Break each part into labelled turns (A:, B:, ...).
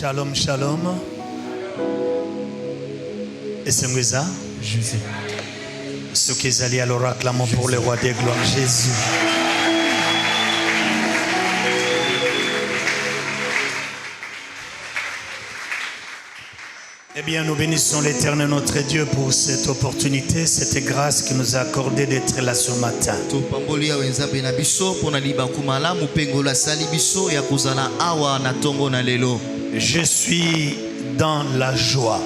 A: Shalom, shalom. Et c'est ça?
B: Jésus.
A: Ceux qui sont allés à l'oracle, clamons pour le roi des gloires, Jésus. Eh bien, nous bénissons l'Éternel, notre Dieu, pour cette opportunité, cette grâce qu'il nous a accordée d'être là ce matin. Je suis dans la joie.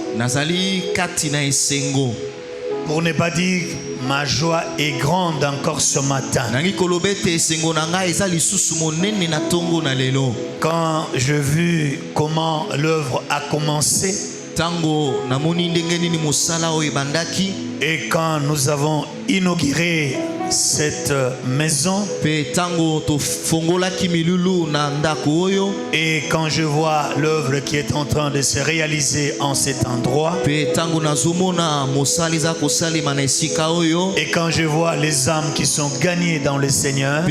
A: Pour ne pas dire, ma joie est grande encore ce matin. Quand j'ai vu comment l'œuvre a commencé, et quand nous avons inauguré cette maison, et quand je vois l'œuvre qui est en train de se réaliser en cet endroit, et quand je vois les âmes qui sont gagnées dans le Seigneur,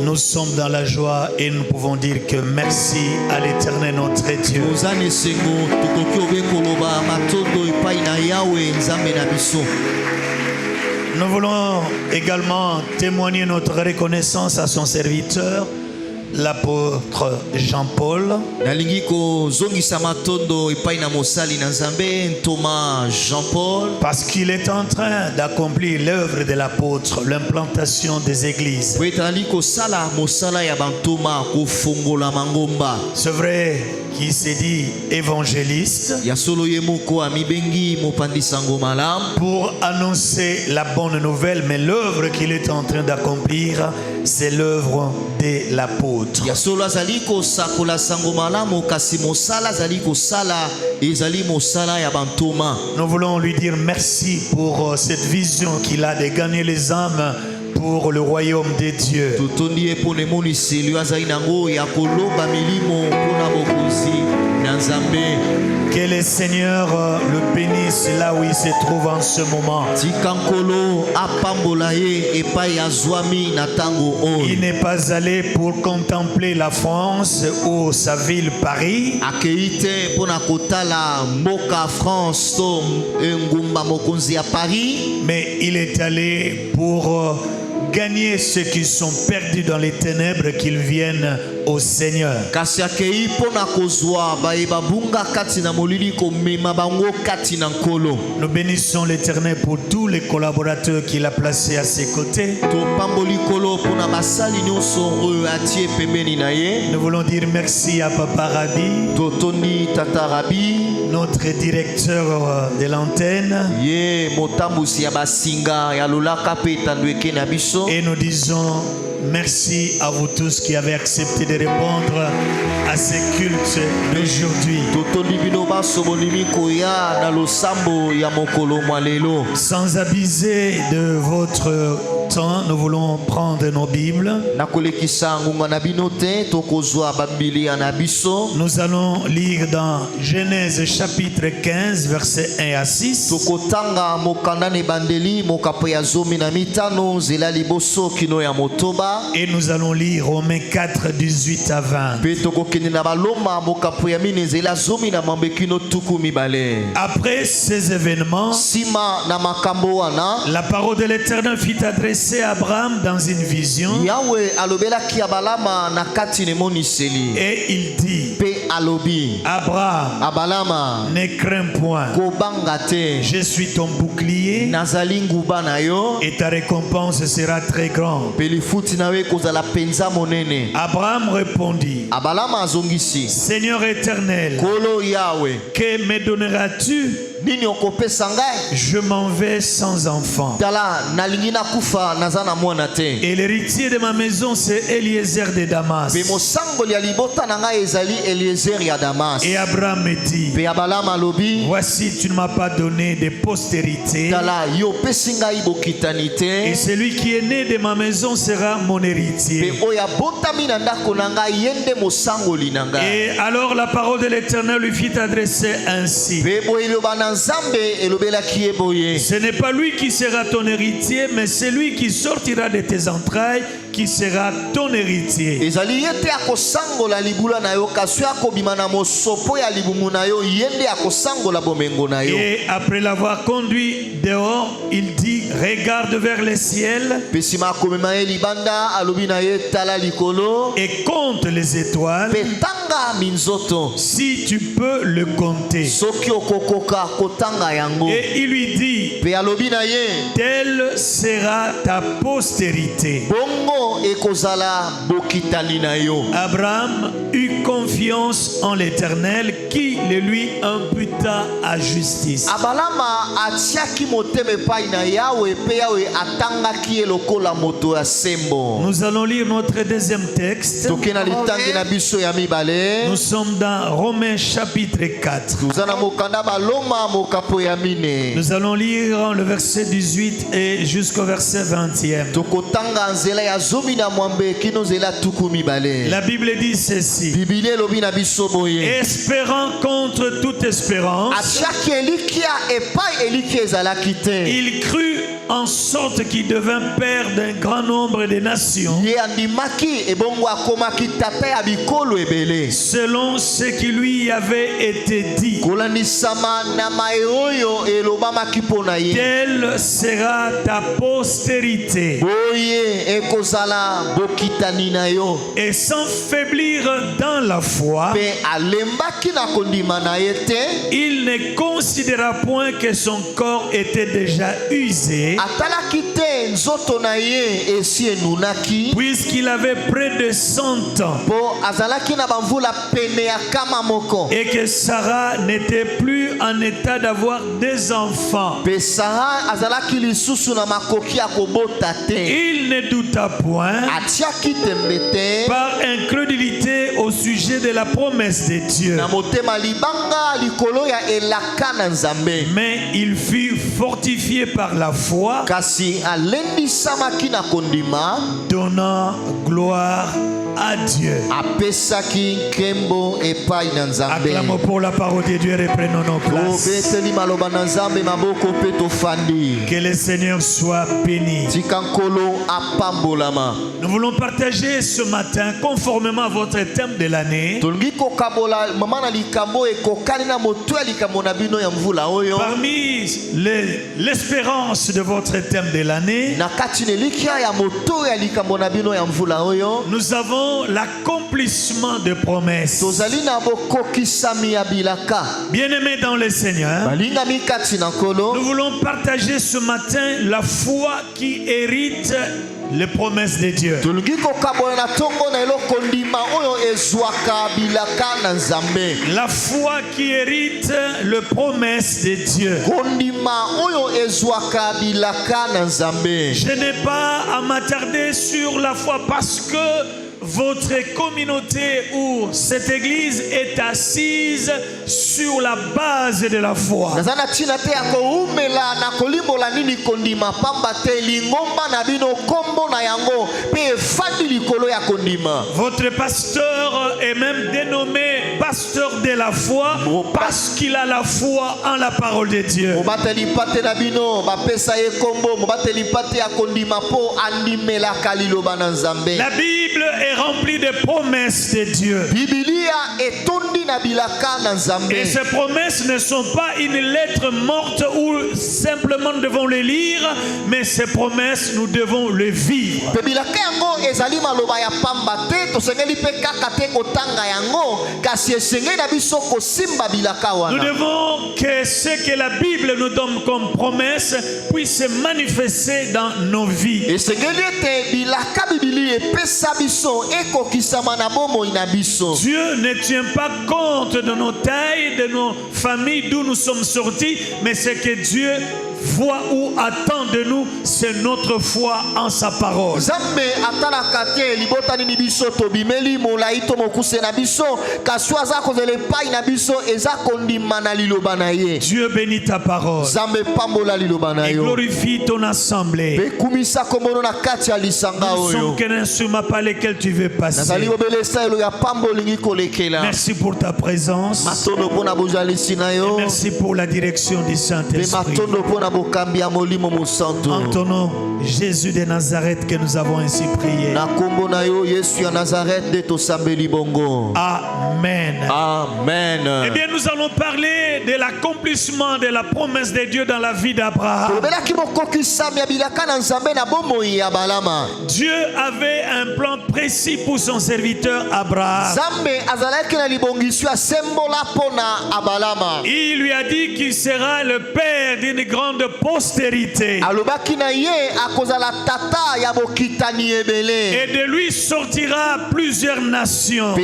A: nous sommes dans la joie et nous pouvons dire que merci à l'Éternel notre Dieu. Nous voulons également témoigner notre reconnaissance à son serviteur, l'apôtre Jean-Paul, parce qu'il est en train d'accomplir l'œuvre de l'apôtre, l'implantation des églises. C'est vrai qu'il s'est dit évangéliste pour annoncer la bonne nouvelle, mais l'œuvre qu'il est en train d'accomplir, c'est l'œuvre de l'apôtre. Nous voulons lui dire merci pour cette vision qu'il a de gagner les âmes pour le royaume des dieux. Que le Seigneur le bénisse là où il se trouve en ce moment. Il n'est pas allé pour contempler la France ou sa ville Paris, mais il est allé pour gagner ceux qui sont perdus dans les ténèbres, qu'ils viennent au Seigneur. Nous bénissons l'Éternel pour tous les collaborateurs qu'il a placés à ses côtés. Nous voulons dire merci à Papa Rabi, notre directeur de l'antenne. Et nous disons merci à vous tous qui avez accepté de répondre à ce culte d'aujourd'hui. Sans abuser de votre temps, nous voulons prendre nos Bibles. Nous allons lire dans Genèse chapitre 15, versets 1 à 6. Et nous allons lire Romains 4, 18 à 20. Après ces événements, la parole de l'Éternel fut adressée à Abraham dans une vision. Et il dit: Abraham, ne crains point. Je suis ton bouclier et ta récompense sera très grande. Abraham répondit: Seigneur éternel, que me donneras-tu? Je m'en vais sans enfant. Et l'héritier de ma maison, c'est Eliezer de Damas. Et Abraham me dit: voici, tu ne m'as pas donné de postérité, et celui qui est né de ma maison sera mon héritier. Et alors la parole de l'Éternel lui fit adresser ainsi: ce n'est pas lui qui sera ton héritier, mais celui qui sortira de tes entrailles qui sera ton héritier. Et après l'avoir conduit dehors, il dit, regarde vers le ciel et compte les étoiles si tu peux le compter. Et il lui dit, telle sera ta postérité. Abraham eut confiance en l'Éternel qui le lui imputa à justice. Nous allons lire notre deuxième texte. Nous sommes dans Romains chapitre 4. Nous allons lire le verset 18 et jusqu'au verset 20e. La Bible dit ceci. Espérant contre toute espérance, il crut en sorte qu'il devint père d'un grand nombre de nations, selon ce qui lui avait été dit. Telle sera ta postérité. Et sans faiblir dans la foi, il ne considéra point que son corps était déjà usé, puisqu'il avait près de 100 ans, et que Sarah n'était plus en état d'avoir des enfants. Il ne douta point par incrédulité au sujet de la promesse de Dieu, mais il fut fortifié par la foi, donnant gloire à Dieu. Acclamons pour la parole de Dieu et reprenons nos places. Que le Seigneur soit béni. Nous voulons partager ce matin, conformément à votre thème de l'année, parmi l'espérance de votre thème de l'année, nous avons l'accomplissement de promesses. Bien-aimés dans le Seigneur, nous voulons partager ce matin la foi qui hérite les promesses de Dieu. La foi qui hérite les promesses de Dieu. Je n'ai pas à m'attarder sur la foi parce que votre communauté ou cette église est assise sur la base de la foi. Votre pasteur est même dénommé pasteur de la foi parce qu'il a la foi en la parole de Dieu. La Bible est remplie de promesses de Dieu. Et ces promesses ne sont pas une lettre morte où simplement nous devons les lire, mais ces promesses nous devons les vivre. Nous devons que ce que la Bible nous donne comme promesse puisse se manifester dans nos vies. Dieu ne tient pas compte de nos tailles, de nos familles, d'où nous sommes sortis, mais ce que Dieu voit ou attend de nous, c'est notre foi en sa parole. Dieu bénit ta parole et glorifie ton assemblée. Nous sommes qu'un instrument par lequel tu veux passer. Merci pour ta présence et merci pour la direction du Saint-Esprit. En ton nom, Jésus de Nazareth, que nous avons ainsi prié. Amen.
B: Amen.
A: Eh bien, nous allons parler de l'accomplissement de la promesse de Dieu dans la vie d'Abraham. Dieu avait un plan précis pour son serviteur Abraham. Il lui a dit qu'il sera le père d'une grande postérité. Et de lui sortira plusieurs nations.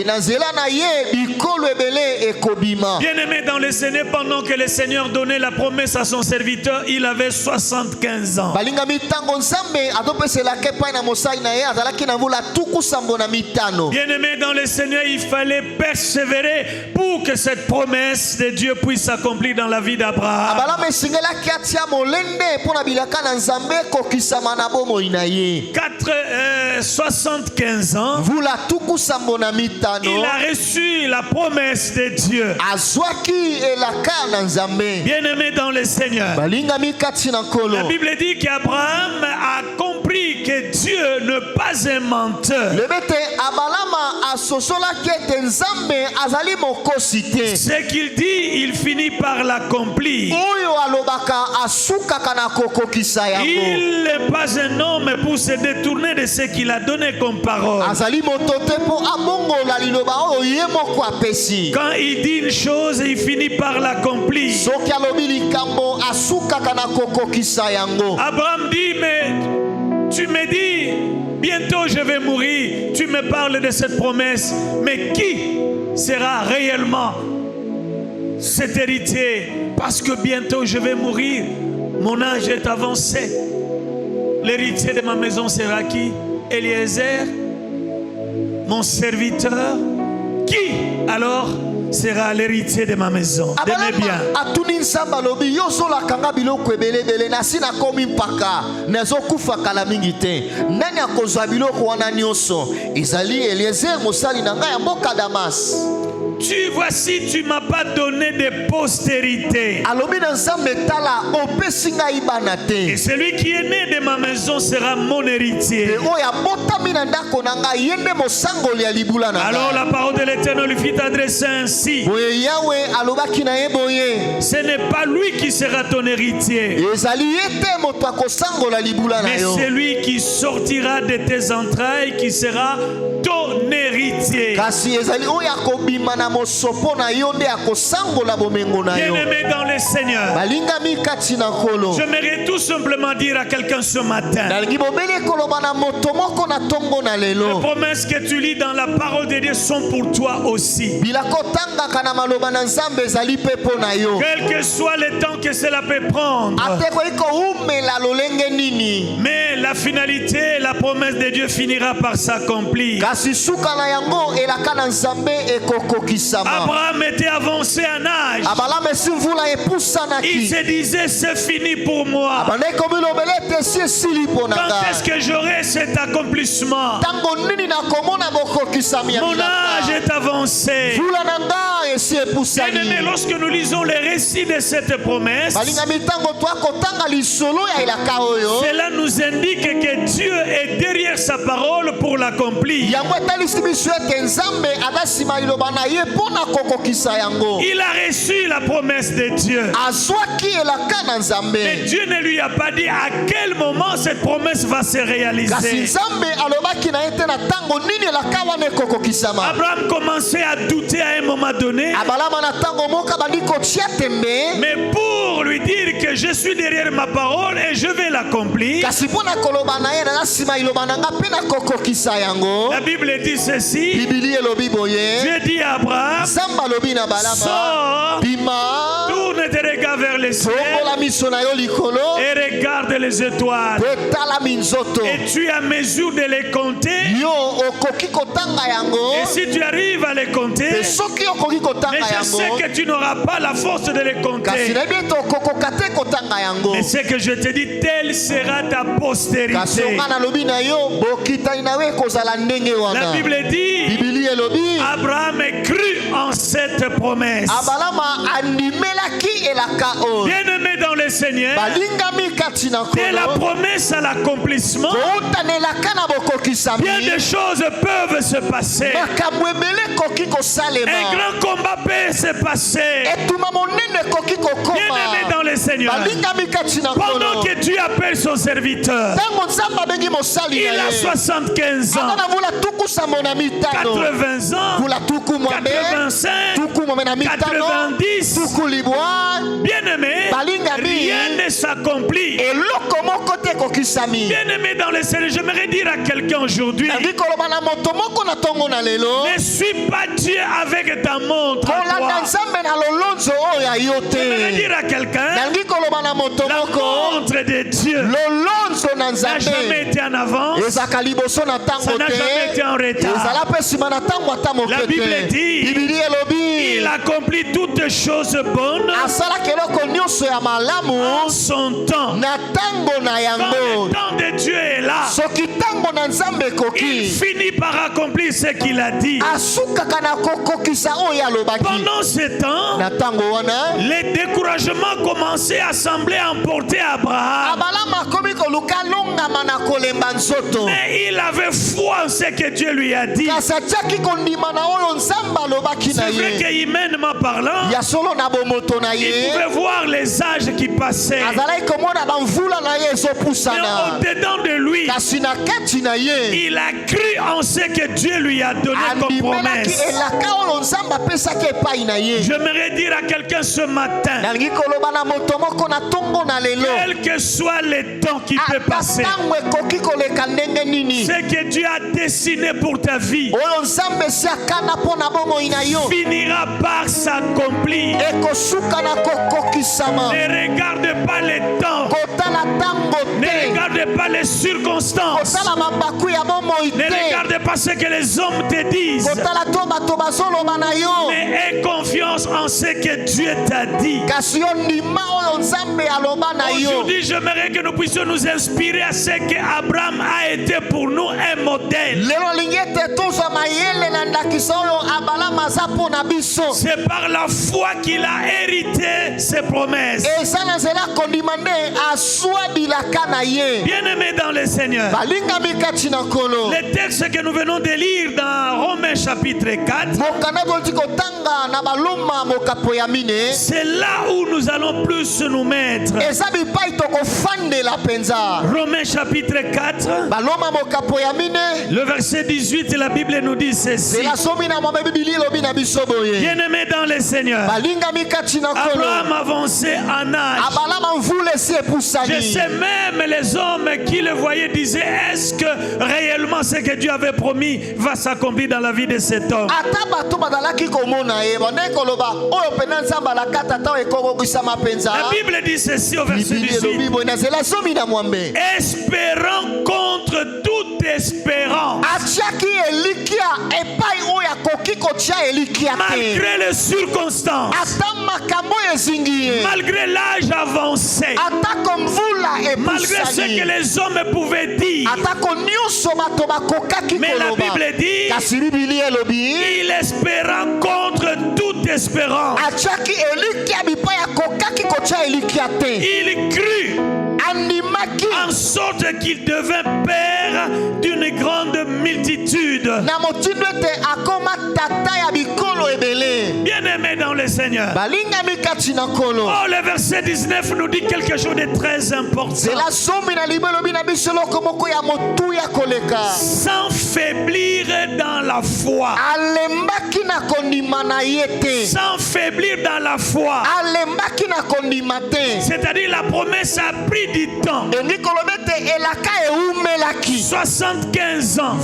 A: Bien-aimé dans le Seigneur, pendant que le Seigneur donnait la promesse à son serviteur, il avait 75 ans. Bien-aimé dans le Seigneur, il fallait persévérer pour que cette promesse de Dieu puisse s'accomplir dans la vie d'Abraham. 75 ans, il a reçu la promesse de Dieu. Bien-aimé dans le Seigneur, la Bible dit qu'Abraham a compris que Dieu n'est pas un menteur. Ce qu'il dit, il finit par l'accomplir. Il n'est pas un homme pour se détourner de ce qu'il a donné comme parole. Quand il dit une chose, il finit par l'accomplir. Abraham dit, mais tu me dis, bientôt je vais mourir. Tu me parles de cette promesse, mais qui sera réellement cet héritier? Parce que bientôt je vais mourir. Mon âge est avancé. L'héritier de ma maison sera qui? Eliezer, mon serviteur. Qui alors sera l'héritier de ma maison, de mes biens? Tu voici, tu m'as pas donné de postérité. Et celui qui est né de ma maison sera mon héritier. Alors la parole de l'Éternel lui fit adresser ainsi. Ce n'est pas lui qui sera ton héritier, mais celui qui sortira de tes entrailles qui sera ton héritier. Bien-aimé dans le Seigneur, j'aimerais tout simplement dire à quelqu'un ce matin, les promesses que tu lis dans la parole de Dieu sont pour toi aussi. Quel que soit le temps que cela peut prendre, mais la finalité, la promesse de Dieu finira par s'accomplir. Abraham était avancé en âge. Il se disait, c'est fini pour moi. Quand est-ce que j'aurai cet accomplissement? Mon âge est avancé. Bien-aimé, lorsque nous lisons les récits de cette promesse, cela nous indique que Dieu est derrière sa parole pour l'accomplir. Il a reçu la promesse de Dieu. Mais Dieu ne lui a pas dit à quel moment cette promesse va se réaliser. Abraham commençait à douter à un moment donné. Mais pour lui dire que je suis derrière ma parole et je vais l'accomplir, la Bible dit ceci. Dieu dit à Abraham, sors, tourne tes regards vers les cieux et regarde les étoiles. Et tu as mesure de les compter. Et si tu arrives à les compter, mais je sais que tu n'auras pas la force de les compter. Mais ce que je te dis, telle sera ta postérité. La Bible dit, Abraham crut en cette promesse. Bien-aimés dans le Seigneur, de la promesse à l'accomplissement, bien des choses peuvent se passer. Un grand combat peut se passer. Bien-aimés dans le Seigneur, pendant que Dieu appelle son serviteur, il a 75 ans, 80 ans, 85, 90. Bien-aimé, rien ne s'accomplit. Bien-aimé dans le Seigneur, j'aimerais dire à quelqu'un aujourd'hui, ne suis pas Dieu avec ta montre à toi. J'aimerais dire à quelqu'un, la montre de Dieu n'a jamais été en avance, ça n'a jamais été en retard. La Bible dit, il accomplit toutes choses bonnes en son temps. Quand le temps de Dieu est là, il finit par accomplir ce qu'il a dit. Pendant ce temps, les découragements commençaient à sembler emporter Abraham. Mais il avait foi en ce que Dieu lui a dit. C'est vrai qu'humainement parlant, il pouvait voir les âges qui passaient. Mais au-dedans de lui, il a cru en ce que Dieu lui a donné comme promesse. J'aimerais dire à quelqu'un ce matin, quel que soit le temps qui peut passer, ce que Dieu a dessiné pour ta vie finira par s'accomplir. Ne regarde pas les temps, ne regarde pas les circonstances, ne regarde pas ce que les hommes te disent, mais aie confiance en ce que Dieu t'a dit. Aujourd'hui, j'aimerais que nous puissions nous inspirer à ce qu'Abraham a été pour nous un modèle. C'est par la foi qu'il a hérité ses promesses. Bien-aimés dans le Seigneur, le texte que nous venons de lire dans Romains chapitre 4, c'est là où nous allons plus nous mettre. Romains chapitre 4, le verset 18, la Bible nous dit ceci. Bien-aimés dans le Seigneur, Abraham avançait en âge. Je sais même les hommes qui le voyaient disaient, est-ce que réellement ce que Dieu avait promis va s'accomplir dans la vie de cet homme? La Bible dit ceci au verset 18. Espérant contre toute espérance, malgré les circonstances, malgré l'âge avancé, malgré ce que les hommes pouvaient dire, mais la Bible dit, il espérant contre toute espérance, il crut en sorte qu'il devint père d'une grande multitude. Bien-aimé dans le Seigneur, oh, le verset 19 nous dit quelque chose de très important. Sans faiblir dans la foi. Sans faiblir dans la foi. C'est-à-dire la promesse a pris du temps. 75 ans.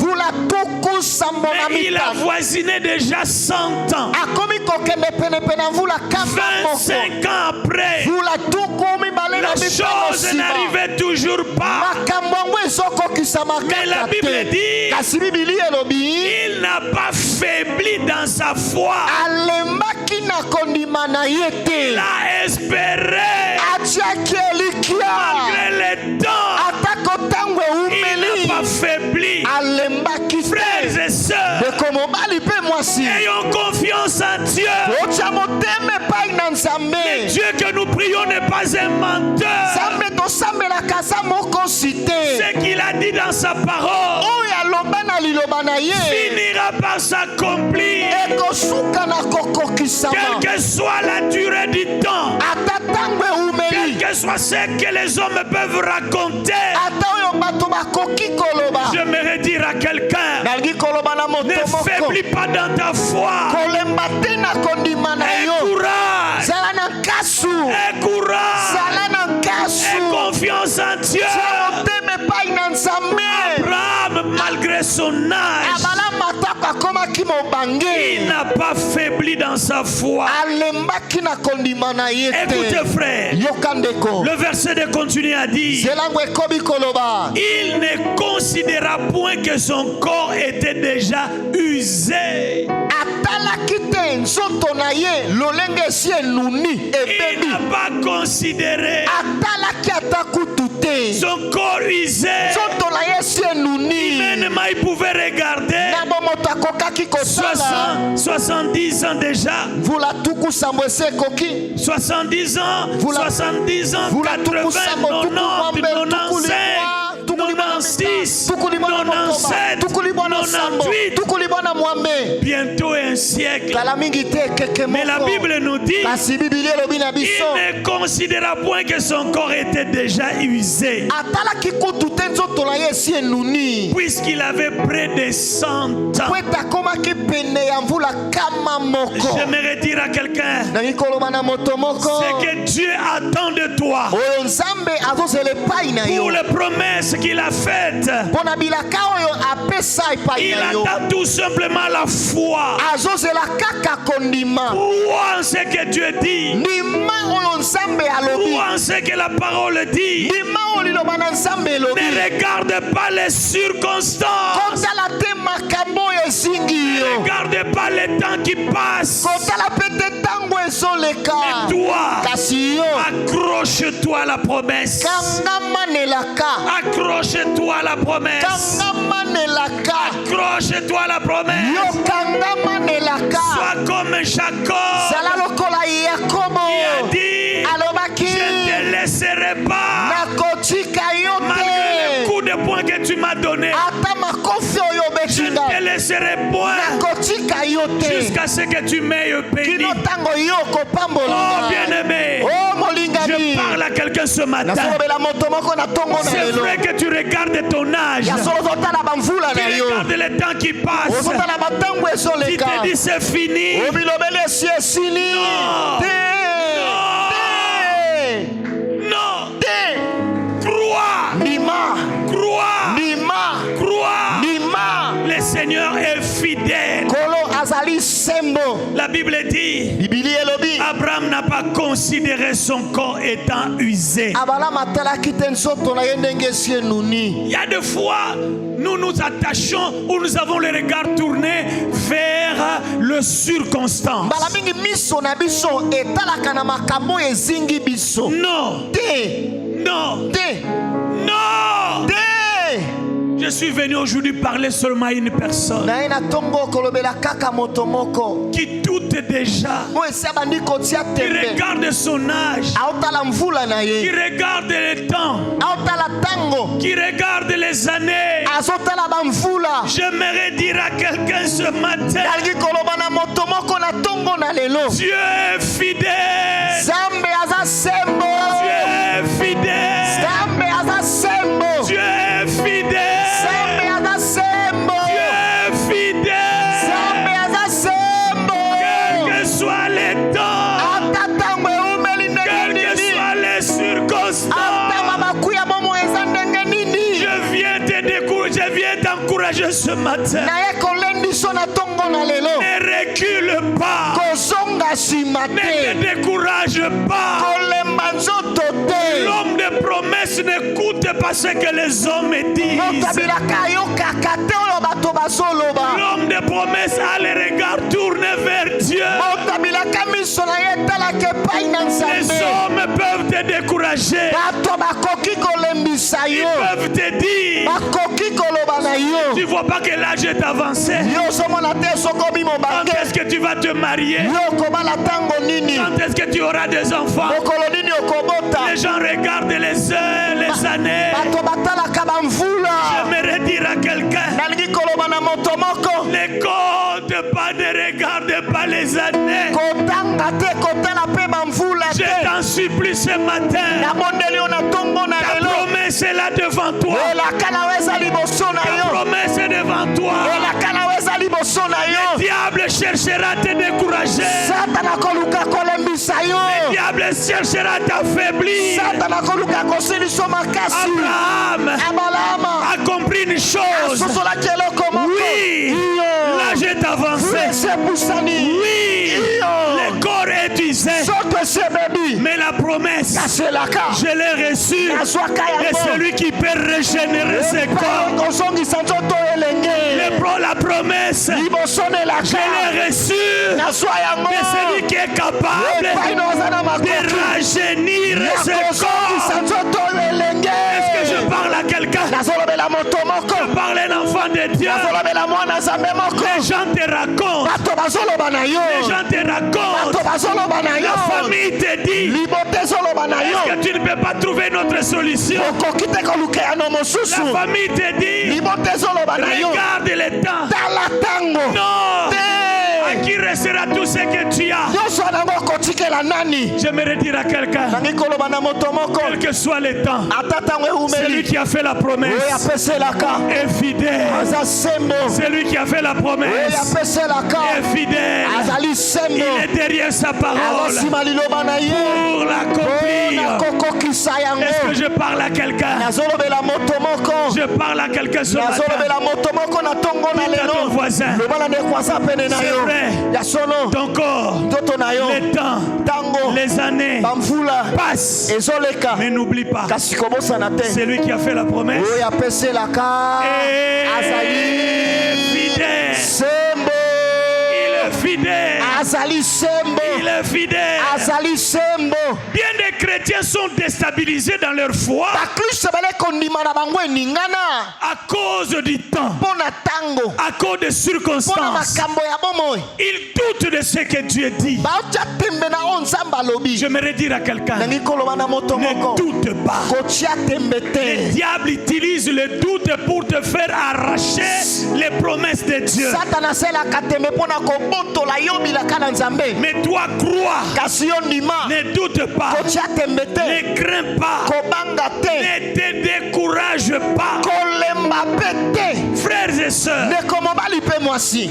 A: Mais il a voisiné déjà 100 ans. 25 ans après, la chose n'arrivait toujours pas. Mais la Bible dit, il n'a pas faibli dans sa foi. Il a espéré. Malgré les temps, il n'a pas faibli. Frères et sœurs, ayons confiance en Dieu. Dieu n'est pas un menteur. Ce qu'il a dit dans sa parole finira par s'accomplir. Quelle que soit la durée du temps, quel que soit ce que les hommes peuvent raconter, j'aimerais dire à quelqu'un, ne faiblis pas dans ta foi. Aie courage. Aie courage. Aie confiance en Dieu. Abraham, malgré son âge, il n'a pas faibli dans sa foi. Écoutez frère, le verset de continuer à dire, il ne considéra point que son corps était déjà usé. Il n'a pas considéré son corps usé. Humainement, il pouvait regarder 70 ans déjà. 70 ans, 70 ans, 80, 90, 95, 96, 97, 98, bientôt un siècle. Mais la Bible nous dit, il ne considéra point que son corps était déjà usé, puisqu'il avait près de 100 ans. J'aimerais dire à quelqu'un, ce que Dieu attend de toi, pour les promesses qu'il a faites, il attend tout simplement la foi. Crois en ce que Dieu dit, crois en ce que la parole dit. Ne regarde pas les circonstances, ne regarde pas les temps qui passent. Mais toi, accroche-toi à la promesse. Accroche-toi à la promesse. Accroche-toi à la promesse. Sois comme Jacob, qui a dit, je ne te laisserai pas malgré les coups de poing que tu m'as donnés. Je ne te laisserai point jusqu'à ce que tu m'aies béni. Oh bien-aimé, je parle à quelqu'un ce matin. C'est vrai que tu regardes ton âge, tu regardes le temps qui passe, tu te dis c'est fini. Non. Crois. Le Seigneur est fidèle. La Bible dit, Abraham n'a pas considéré son corps étant usé. Il y a des fois, nous nous attachons ou nous avons le regard tourné vers le circonstance. Non. Je suis venu aujourd'hui parler seulement à une personne qui doute déjà, qui regarde son âge, qui regarde le temps, qui regarde les années. J'aimerais dire à quelqu'un ce matin, Dieu est fidèle. Dieu est fidèle. Dieu est fidèle. T'encourager ce matin. Ne recule pas. Ne te décourage pas. L'homme de promesse n'écoute pas ce que les hommes disent. L'homme de promesse a le regard tourné vers Dieu. Les hommes peuvent te décourager. Ils peuvent te dire, tu vois pas que l'âge est avancé. Quand est-ce que tu vas te marier? Quand est-ce que tu auras des enfants? Les gens regardent les heures, les années. J'aimerais dire à quelqu'un, ne compte pas, ne regarde pas les années. Je t'en supplie ce matin. Ta promesse est là devant toi. Ta promesse est devant toi. Le diable cherchera à te décourager. Le diable cherchera à t'affaiblir. Abraham a compris une chose. Oui, l'âge est avancé. Oui, le corps est usé. Mais la promesse, je l'ai reçue. Et celui qui peut régénérer ses corps, la promesse, je l'ai reçue. Et celui qui est capable de rajeunir ses corps. Est-ce que je parle à quelqu'un? Je parle à un enfant de Dieu. Les gens te racontent. Les gens te racontent. La famille te dit, est-ce que tu ne peux pas trouver une autre solution? La famille te dit, regarde le temps. Non. À qui restera tout ce que tu as? J'aimerais dire à quelqu'un, quel que soit le temps, celui qui a fait la promesse est fidèle. Celui qui a fait la promesse est fidèle. Il est derrière sa parole pour l'accomplir. Est-ce que je parle à quelqu'un? Je parle à quelqu'un ce matin. Dis à ton voisin, c'est vrai. Ton corps, le temps, les années passent. Mais n'oublie pas, celui qui a fait la promesse est fidèle. Il est fidèle. Il est fidèle. Bien des chrétiens sont déstabilisés dans leur foi à cause du temps, à cause des circonstances. Ils doutent de ce que Dieu dit. J'aimerais dire à quelqu'un, ne doute pas. Le diable utilise le doute pour te faire arracher les promesses de Dieu. Mais toi crois, ne doute pas, ne crains pas, ne te décourage pas. Frères et sœurs,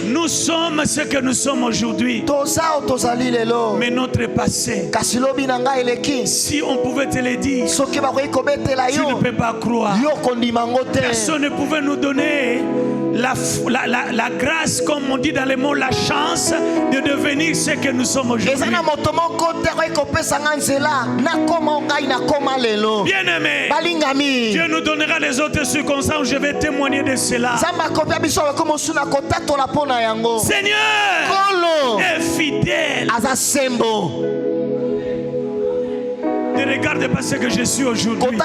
A: nous sommes ce que nous sommes aujourd'hui. Mais notre passé, si on pouvait te le dire, tu ne peux pas croire. Personne ne pouvait nous donner la grâce, comme on dit dans les mots, la chance de devenir ce que nous sommes aujourd'hui. Bien-aimé, Dieu nous donnera les autres circonstances où je vais témoigner de cela. Seigneur est fidèle. Ne regarde pas ce que je suis aujourd'hui.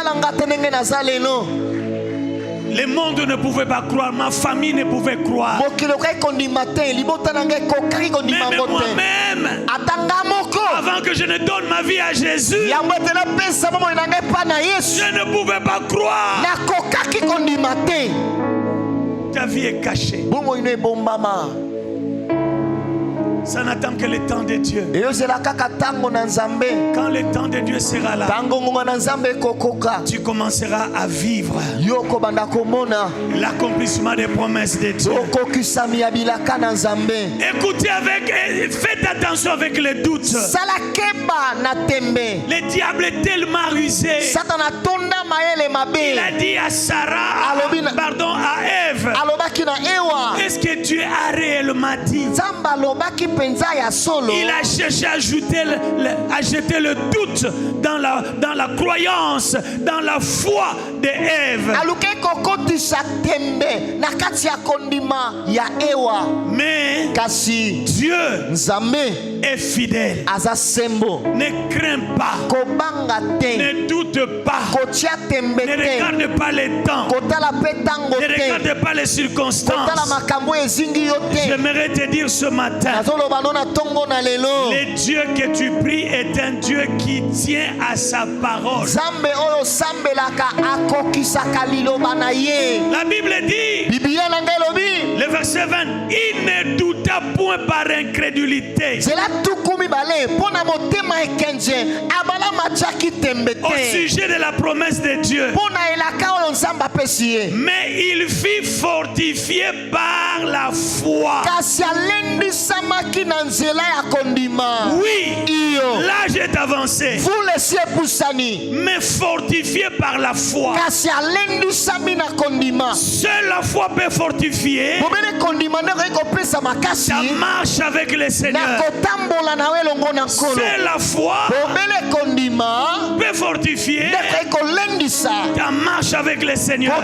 A: Le monde ne pouvait pas croire, ma famille ne pouvait croire. Même moi-même, avant que je ne donne ma vie à Jésus, je ne pouvais pas croire. Ta vie est cachée. Ça n'attend que le temps de Dieu. Quand le temps de Dieu sera là, tu commenceras à vivre l'accomplissement des promesses de Dieu. Écoutez faites attention avec les doutes. Le diable est tellement rusé. Il a dit à Sarah, à Ève, est-ce que Dieu a réellement dit? Il a cherché à jeter le doute dans la croyance, dans la foi de Ève. Mais Dieu est fidèle. Ne crains pas. Ne doute pas. Ne regarde pas les temps. Ne regarde pas les circonstances. J'aimerais te dire ce matin, Le Dieu que tu pries est un Dieu qui tient à sa parole. La Bible dit, le verset 20, il ne douta point par incrédulité au sujet de la promesse de Dieu, mais il fut fortifié par la foi. Oui, l'âge est avancé, mais fortifié par la foi. Seule la foi peut fortifier ta marche avec le Seigneur. Seule la foi peut fortifier ta marche avec le Seigneur.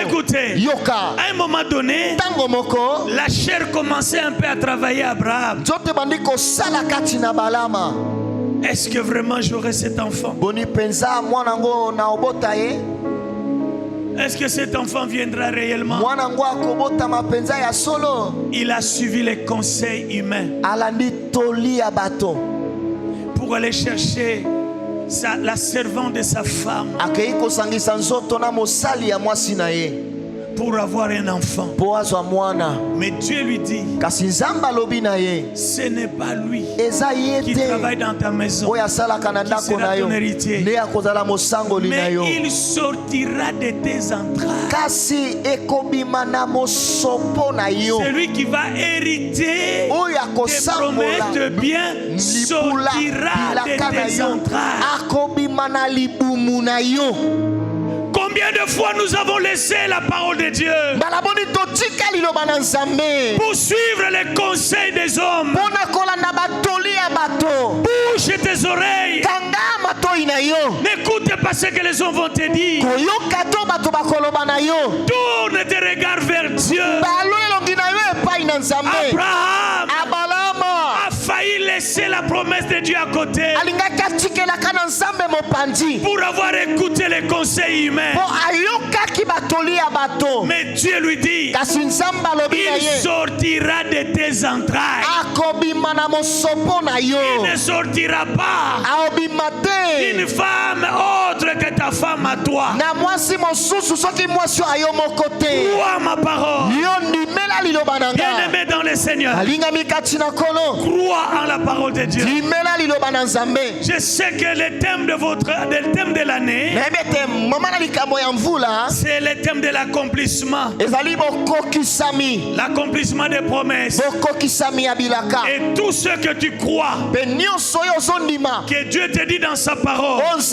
A: Écoutez, à un moment donné, la chair commençait un peu à travailler à Abraham. Est-ce que vraiment j'aurai cet enfant? Est-ce que cet enfant viendra réellement? Il a suivi les conseils humains pour aller chercher la servante de sa femme pour avoir un enfant. Mais Dieu lui dit, ce n'est pas lui qui travaille dans ta maison qui sera ton héritier, mais il sortira de tes entrailles. C'est lui qui va hériter tes promesses de bien, sortira de tes entrailles. Combien de fois nous avons laissé la parole de Dieu pour suivre les conseils des hommes? Bouge tes oreilles. N'écoute pas ce que les hommes vont te dire. Tourne tes regards vers Dieu. Abraham a failli laisser la promesse de Dieu à côté pour avoir écouté les conseils humains. Mais Dieu lui dit, il sortira de tes entrailles. Il ne sortira pas d'une femme autre que ta femme à toi. Crois ma parole. Bien-aimé dans le Seigneur, crois en la parole de Dieu. Je sais que le thème de l'année, c'est le thème de l'accomplissement. L'accomplissement des promesses. Et tout ce que tu crois que Dieu te dit dans sa parole, je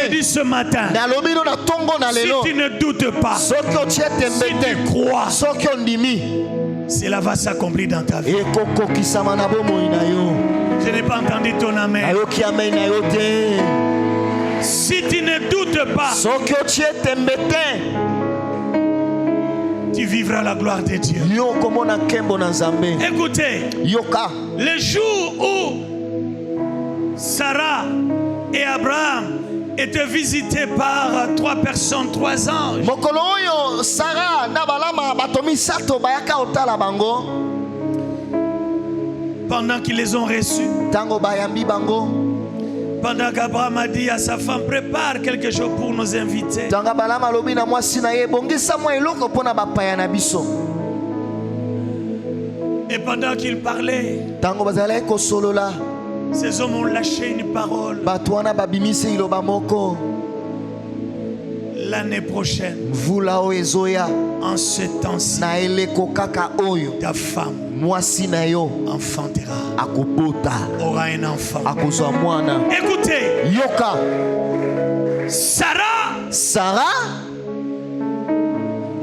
A: te dis ce matin, si tu ne doutes pas, si tu crois, cela va s'accomplir dans ta vie. Je n'ai pas entendu ton amen. Si tu ne doutes pas, tu vivras la gloire de Dieu. Écoutez, le jour où Sarah et Abraham étaient visités par 3 personnes, 3 anges, pendant qu'ils les ont reçus, pendant qu'Abraham a dit à sa femme, prépare quelque chose pour nos invités, et pendant qu'il parlait, ces hommes ont lâché une parole. L'année prochaine, en ce temps-ci, ta femme enfantera, aura un enfant. Écoutez, Sarah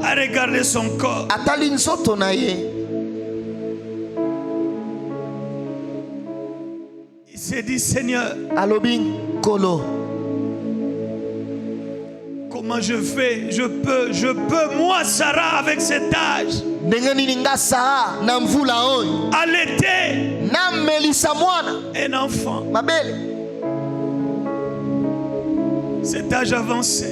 A: a regardé son corps. Il s'est dit, Seigneur, comment je fais? Je peux, moi, Sarah, avec cet âge, allaiter un enfant. Cet âge avancé,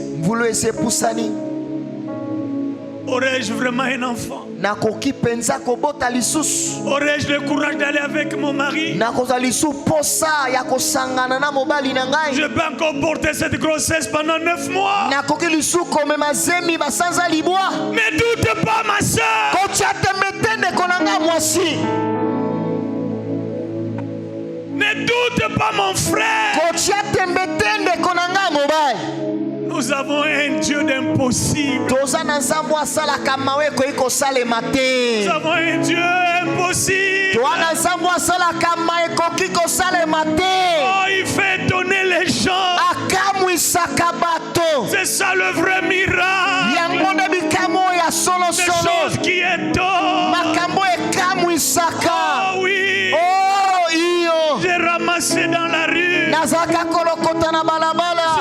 A: aurais-je vraiment un enfant?
B: nakoki penza kobota lisusu.
A: Aurais-je le courage d'aller avec mon mari?
B: Nakoza lisusu posa ya kosangana na mobali na ngai.
A: Je peux encore porter cette grossesse pendant 9 mois.
B: Nakoki lisusu komema zemi basanza libwa.
A: Ne doute pas, ma soeur.
B: Kotia temetende konanga mwasi.
A: Ne doute pas, mon frère.
B: Kotia temetende konanga mobali.
A: Nous avons un Dieu d'impossible.
B: Nous avons un
A: Dieu impossible. Oh, il fait donner les gens. C'est ça le vrai miracle. Des choses qui étonnent. Oh oui. J'ai ramassé dans la rue.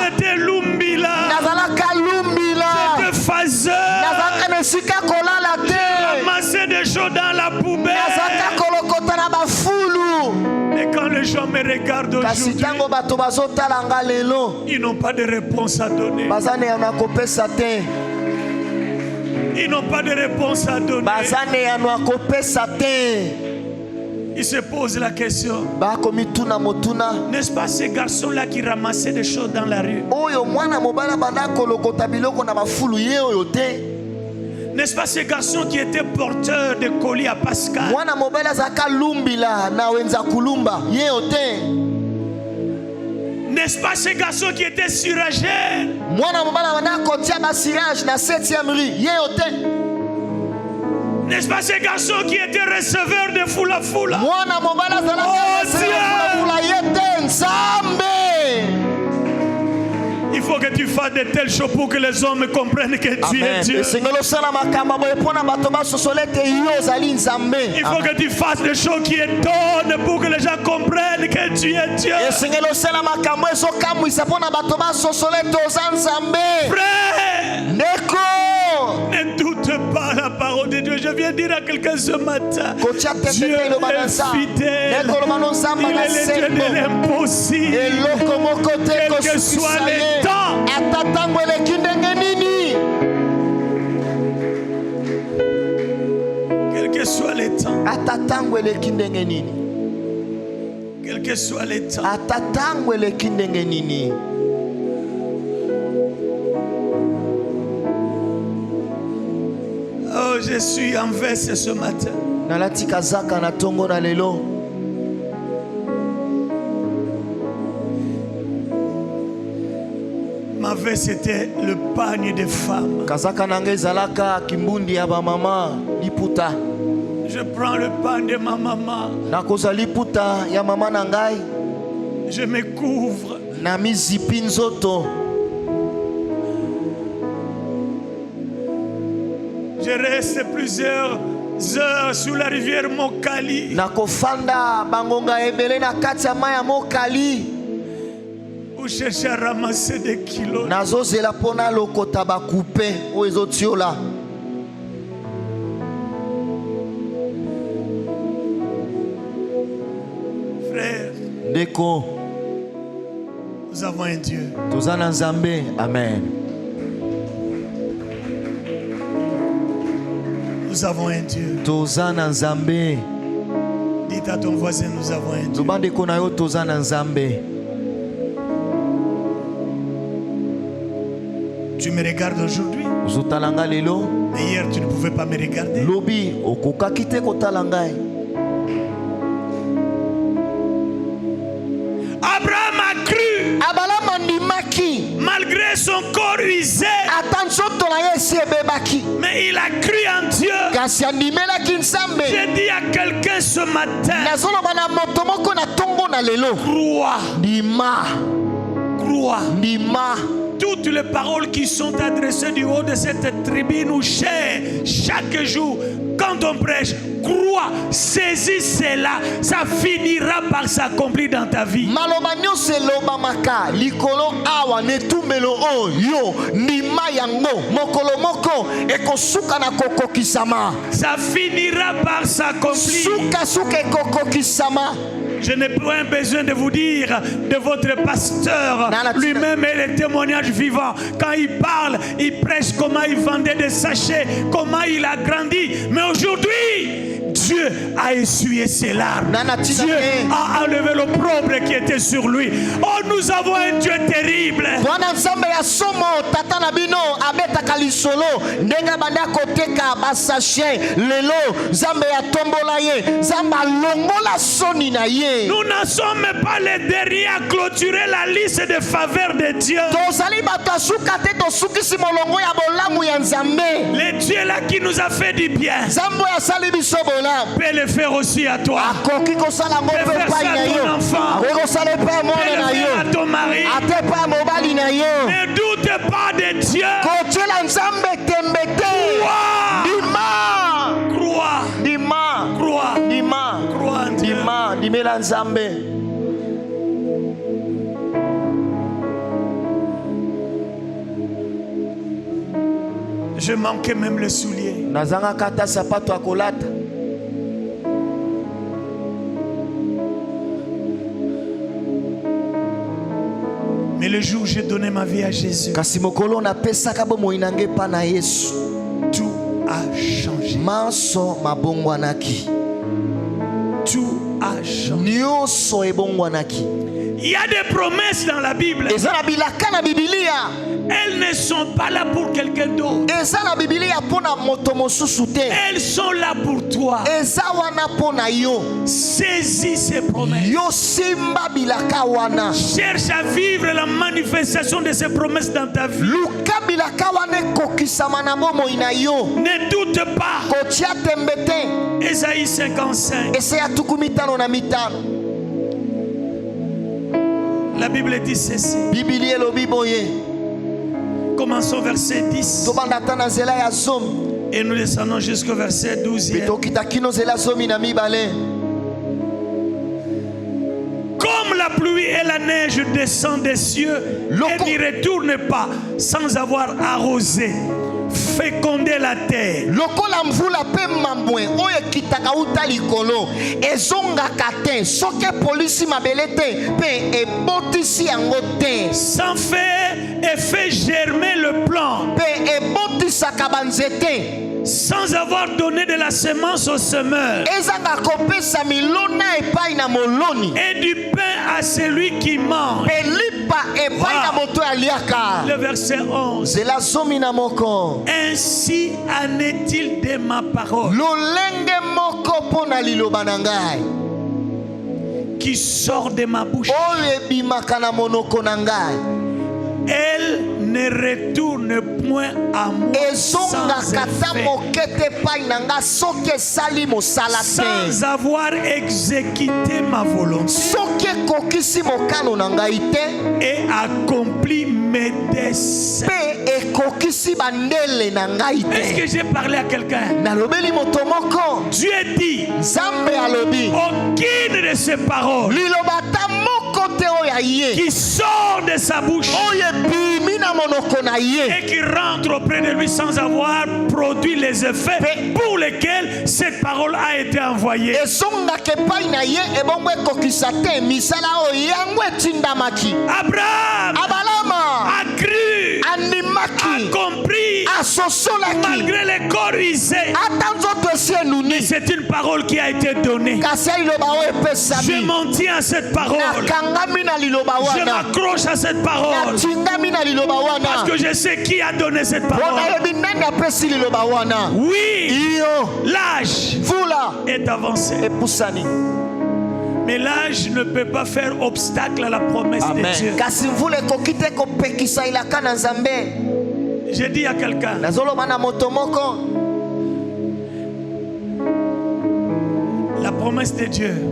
A: C'était Lumbila. C'était Fazeur. J'ai ramassé des choses dans la poubelle. Et quand les gens me regardent aujourd'hui, ils n'ont pas de réponse à donner. Ils n'ont pas de réponse à donner. Il se pose la question. N'est-ce pas ces garçons-là qui ramassaient des choses dans la rue? N'est-ce pas ces garçons qui étaient porteurs de colis à Pascal? N'est-ce pas ces garçons qui étaient suragés? N'est-ce pas ces garçons qui étaient receveurs de Fula Fula? Oh Dieu! Il faut que tu fasses de telles choses pour que les hommes comprennent que tu es Dieu. Il faut que tu fasses des choses qui étonnent pour que les gens comprennent que tu es Dieu. Frère, ne doute pas la parole de Dieu. Je viens dire à quelqu'un ce matin, Dieu est fidèle. Il est le Dieu de l'impossible. Quel que soit le temps. Quel que soit le temps. Quel que soit le temps. Oh, je suis en veste ce matin. Ma veste était le pagne des femmes. Je prends le pagne de ma maman. Je me couvre. Je reste plusieurs heures sous la rivière Mokali. Pour chercher à ramasser des kilos. Frère, nous avons un Dieu.
B: Amen.
A: Nous avons un Dieu. Dites à ton voisin, nous avons un Dieu. Tu me regardes aujourd'hui. Mais hier, tu ne pouvais pas me regarder. Abraham a cru. Malgré son corps usé. Mais il a cru en Dieu. J'ai dit à quelqu'un ce matin. Crois. Toutes les paroles qui sont adressées du haut de cette tribune ou chaque jour, quand on prêche, crois, saisis cela, ça finira par s'accomplir dans ta vie. Ça finira par s'accomplir. Je n'ai pas besoin de vous dire de votre pasteur. Lui-même est le témoignage vivant. Quand il parle, il prêche comment il vendait des sachets, comment il a grandi. Mais aujourd'hui, Dieu a essuyé ses larmes. Dieu a enlevé l'opprobre qui était sur lui. Oh, nous avons un Dieu terrible. Nous n'en sommes pas les derniers à clôturer la liste de faveurs de Dieu. Le Dieu là qui nous a fait du bien peut le faire aussi à toi. Peut faire ça à ton enfant. Peut le faire à ton mari. Ne doute pas de Dieu. Crois. Crois en Dieu. Je manquais même le soulier. Mais le jour où j'ai donné ma vie à Jésus, tout a changé. Tout a changé. Il y a des promesses dans la Bible. Elles ne sont pas là pour quelqu'un d'autre. Elles sont là pour toi. Saisis ces promesses. Cherche à vivre la manifestation de ces promesses dans ta vie. Ne doute pas. Ésaïe 55. La Bible dit ceci. Commençons verset 10 et nous descendons jusqu'au verset 12. Comme la pluie et la neige descendent des cieux et n'y retournent pas sans avoir arrosé, féconder la terre. Sans faire et fait germer le plant, sans avoir donné de la semence au semeur, et du pain à celui qui mange. Le verset 11. Ainsi en est-il de ma parole qui sort de ma bouche. Elle ne retourne point à moi sans avoir exécuté ma volonté et accompli mes desseins. Est-ce que j'ai parlé à quelqu'un? Dieu dit aucune de ces paroles qui sort de sa bouche et qui rentre auprès de lui sans avoir produit les effets pour lesquels cette parole a été envoyée. Abraham a cru, a compris, malgré les corps usés. Mais c'est une parole qui a été donnée. Je m'en tiens à cette parole. Je m'accroche à cette parole. Parce que je sais qui a donné cette parole. Oui, l'âge est avancé. Mais l'âge ne peut pas faire obstacle à la promesse de Dieu. J'ai dit à quelqu'un, la promesse de Dieu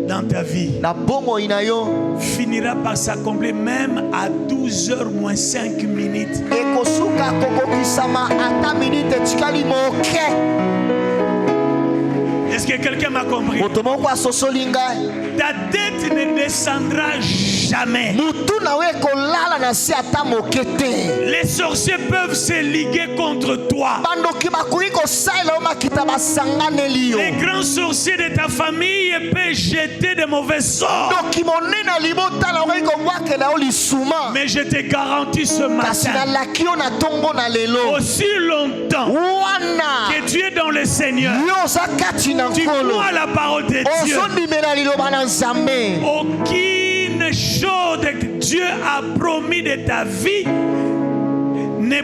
A: dans ta vie finira par s'accomplir même à 12h moins 5 minutes. Est-ce que quelqu'un m'a compris? Ta tête ne descendra jamais.
B: mutu na we kolala na se ata moke te.
A: Les sorciers peuvent se liguer contre toi.
B: bandoki bakoki kosalela yo makita basanganeli yo.
A: Les grands sorciers de ta famille peuvent jeter de mauvais sorts.
B: ndoki monene libota na okoki kobwakela yo lisuma.
A: Mais je te garantis ce
B: kasi
A: matin,
B: nalaki yo na ntongo na lelo
A: aussi longtemps
B: wana
A: que tu es dans le Seigneur,
B: yo oza kati na
A: tu
B: nkolo
A: crois la parole de Dieu,
B: ozondimela liloba na nzambe.
A: aucune chose que Dieu a promis de ta vie ne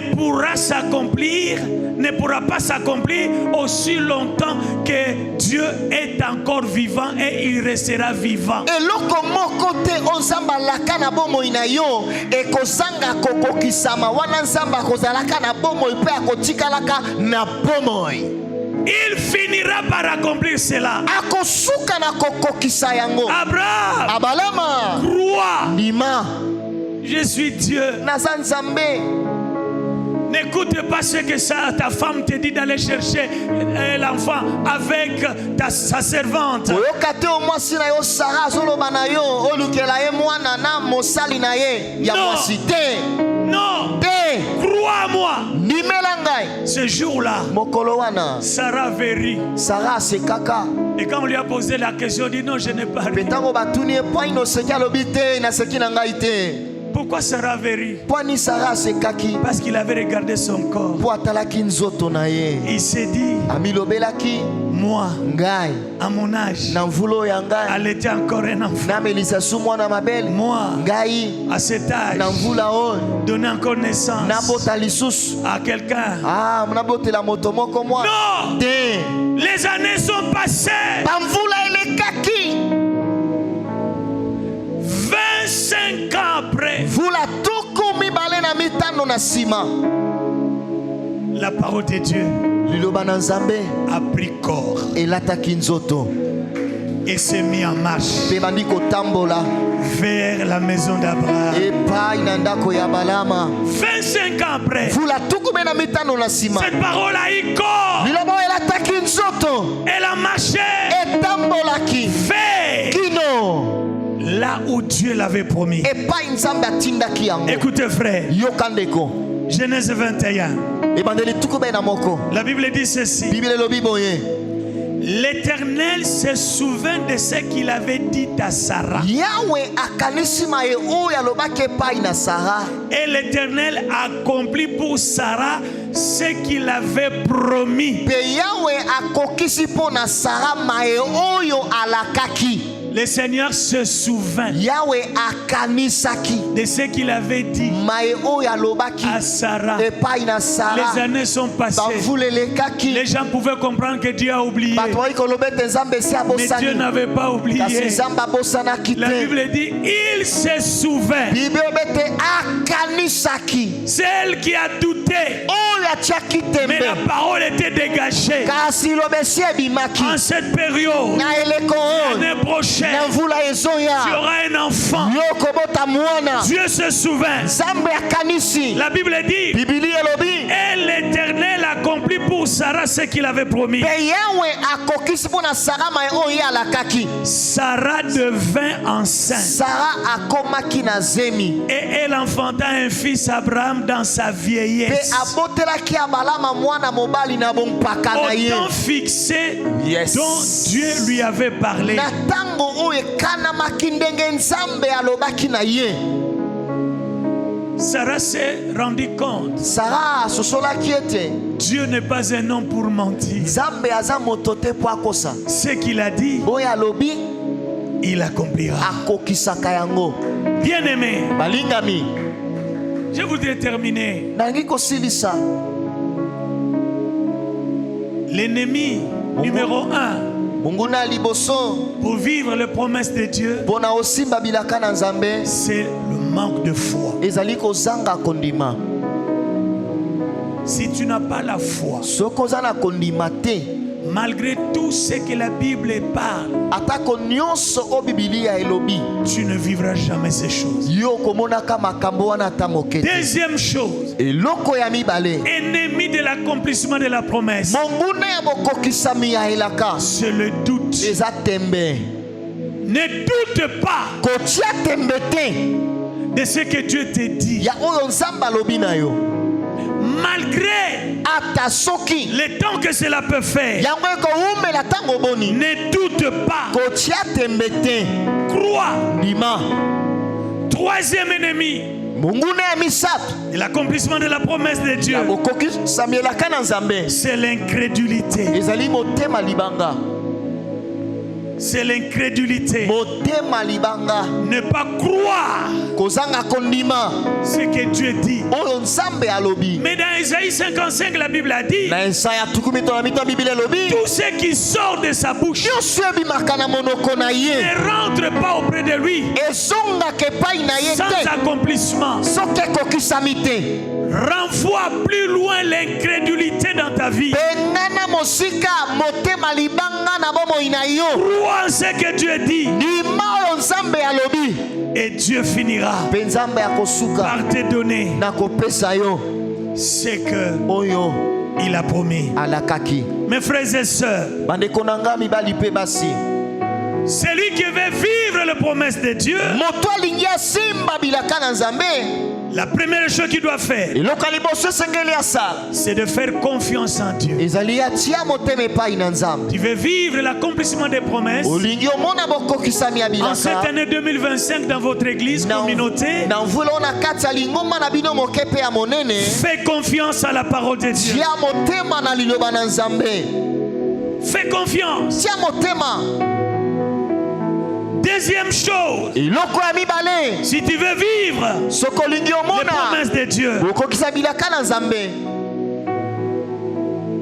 A: pourra pas s'accomplir aussi longtemps que Dieu est encore vivant et il restera vivant.
B: eloko moko te onzambe alaka na bomoi na yo ekozanga kokokisama wana nzambe akozalaka na bomoi mpe akotikalaka na bomoi.
A: Il finira par accomplir cela.
B: akosuka na kokokisa yango.
A: Abraham,
B: abalama
A: crois,
B: ndima
A: je suis Dieu.
B: naza nzambe.
A: N'écoute pas ce que ta femme te dit d'aller chercher l'enfant avec sa servante.
B: oyoka te omwasi na yo sara azoloba na yo olukela ye mwana na mosali na ye ya mwasi te.
A: Non,
B: te
A: crois-moi.
B: ndimela ngai.
A: Ce jour-là,
B: mokolo wana
A: Sarah vérit.
B: sara asekaka.
A: Et quand on lui a posé la question, il dit non, je n'ai pas ri.
B: ntango batuni ye mpo aini oseki alobi te naseki na ngai te.
A: Pourquoi Sarah vérit?
B: mpo ani sara asekaki.
A: Parce qu'il avait regardé son corps.
B: mpo atalaki nzoto na ye.
A: Il s'est dit,
B: amilobelaki
A: moi,
B: ngai
A: à mon âge,
B: na mvula oyo ya ngai
A: elle était encore un enfant.
B: namelisa su mwana mabele.
A: Moi,
B: ngai
A: à cet âge,
B: na mvula oyo
A: donner encore naissance
B: nabota lisusu.
A: à quelqu'un.
B: nabotela moto moko mwana
A: Non!
B: te.
A: Les années sont passées.
B: bamvula elekaki.
A: 25 ans après,
B: mvula tuku mibale na mitano na nsima.
A: la parole de Dieu
B: liloba na nzambe
A: a pris corps
B: elataki nzoto
A: et s'est mis en marche
B: mpe bandi kotambola
A: vers la maison d'Abraham.
B: epai na ndako ya balama.
A: 25 ans après,
B: mvula tuku mpe na mitano na nsima.
A: cette parole a eu corps.
B: liloba oyo elataki nzoto
A: Elle a marché
B: etambolaki
A: vers
B: kino
A: là où Dieu l'avait promis.
B: epai nzambe atindaki yango.
A: Écoutez frère,
B: yoka ndeko
A: Genèse 21,
B: ebandeli tuku mpe na moko.
A: la Bible dit ceci.
B: biblia elobi boye
A: L'Éternel se souvint de ce qu'il avait dit à Sarah.
B: yawe akanisi maye oyo alobaki epai na sara.
A: Et l'Éternel accomplit pour Sarah ce qu'il avait promis.
B: mpe yawe akokisi mpo na sara maye oyo alakaki.
A: Le Seigneur se souvint
B: yawe akanisaki
A: de ce qu'il avait dit
B: maye oyo alobaki
A: à Sarah.
B: epai na
A: Les
B: sara.
A: années sont passées.
B: bamvula elekaki.
A: Les gens pouvaient comprendre que Dieu a oublié.
B: bato bayi koloba ete nzambe esi
A: Mais Dieu
B: abosani.
A: n'avait pas
B: kasi
A: oublié.
B: nzambe abosanaki
A: La
B: te.
A: Bible dit, il se souvint.
B: biblia elobi ete akanisaki
A: Celle qui a douté,
B: oyo atiaki
A: mais la
B: tembe.
A: parole était dégagée.
B: kasi loba esi ebimaki
A: En cette période,
B: na eleko oyo
A: l'année prochaine,
B: na mvula
A: tu
B: ezoya
A: auras un enfant.
B: yo kobota mwana.
A: Dieu se souvint.
B: nzambe akanisi.
A: La Bible dit,
B: biblia elobi
A: et l'Éternel accomplit pour Sarah ce qu'il avait promis.
B: mpe yawe akokisi mpo na sara maye oyo ye alakaki.
A: Sarah devint enceinte
B: sara akomaki na zemi
A: et elle enfanta un fils Abraham dans sa
B: mpe
A: vieillesse.
B: abotelaki abalama mwana mobali na bompaka na
A: Au
B: ye.
A: temps fixé
B: Yes.
A: dont Dieu lui avait parlé.
B: na ntango oyo ekanamaki ndenge nzambe alobaki na ye.
A: Sarah s'est rendu compte.
B: sara asosolaki ete
A: Dieu n'est pas un homme pour mentir.
B: nzambe aza moto te mpo akosa.
A: Ce qu'il a dit,
B: oyo alobi
A: il accomplira.
B: akokisaka yango.
A: Bien-aimé,
B: balingami
A: je voudrais terminer.
B: nangi kosilisa.
A: L'ennemi numéro 1
B: monguna ya liboso
A: pour vivre les promesses de Dieu,
B: mpo na osimba bilaka na nzambe
A: c'est le manque de foi.
B: ezali kozanga kondima.
A: Si tu n'as pas la foi,
B: soki oza na kondima te
A: malgré tout ce que la Bible parle,
B: atako nyonso oyo bibilia elobi
A: tu ne vivras jamais ces choses.
B: yo komonaka makambo wana ata moke te.
A: Deuxième chose,
B: eloko ya mibale
A: ennemi de l'accomplissement de la promesse,
B: monguna ya bokokisami ya elaka
A: c'est le doute.
B: eza tembe.
A: Ne doute pas
B: kotia tembete
A: de ce que Dieu te dit.
B: ya oyo nzamba lobi na yo
A: Malgré
B: ata soki
A: le temps que cela peut faire,
B: yango ekoumela ntango boni
A: ne doute pas.
B: kotia tembete
A: Crois.
B: ndima.
A: Troisième ennemi
B: monguna ya misato
A: de l'accomplissement de la promesse de Dieu,
B: bokokisamelaka na nzambe
A: c'est l'incrédulité.
B: ezali motema libanga.
A: C'est l'incrédulité.
B: Motema libanga
A: Ne pas croire
B: kozanga kondima
A: ce que Dieu dit.
B: oyo nzambe alobi.
A: Mais dans Isaïe 55, la Bible a dit,
B: Na Isaya tukumi to na mito Biblia lobi
A: tout ce qui sort de sa bouche
B: nyonso ebimaka na monoko na ye
A: ne rentre pas auprès de lui
B: ezongaka epai na ye
A: sans
B: te
A: accomplissement.
B: soki ekokisami te.
A: Renvoie plus loin l'incrédulité dans ta vie.
B: Pengana mosika motema libanga na bomoi na yo
A: Crois en ce que Dieu dit
B: ndima oyo nzambe alobi
A: et Dieu finira
B: mpe nzambe akosuka
A: par te donner
B: na kopesa yo
A: ce que
B: oyo
A: il a promis.
B: alakaki.
A: Mes frères et sœurs,
B: Bandeko na nga mibali mpe basi,
A: celui qui veut vivre les promesses de Dieu,
B: moto alingi asimba bilaka na nzambe
A: la première chose qu'il doit faire,
B: eloko ya liboso esengeli asala
A: c'est de faire confiance en Dieu.
B: ezali atia motema epai na nzambe.
A: Tu veux vivre l'accomplissement des promesses
B: olingi omona bokokisami ya
A: en cette
B: bilaka
A: année 2025 dans votre église, communauté.
B: na mvula oyo na kati ya lingomba na bino moke mpe ya monene.
A: Fais confiance à la parole de Dieu.
B: tia motema na liloba na nzambe.
A: Fais confiance.
B: tia motema.
A: Deuxième chose,
B: eloko ya mibale
A: si tu veux vivre
B: soki olingi
A: les
B: omona
A: promesses de Dieu,
B: bokokisa bilaka na nzambe,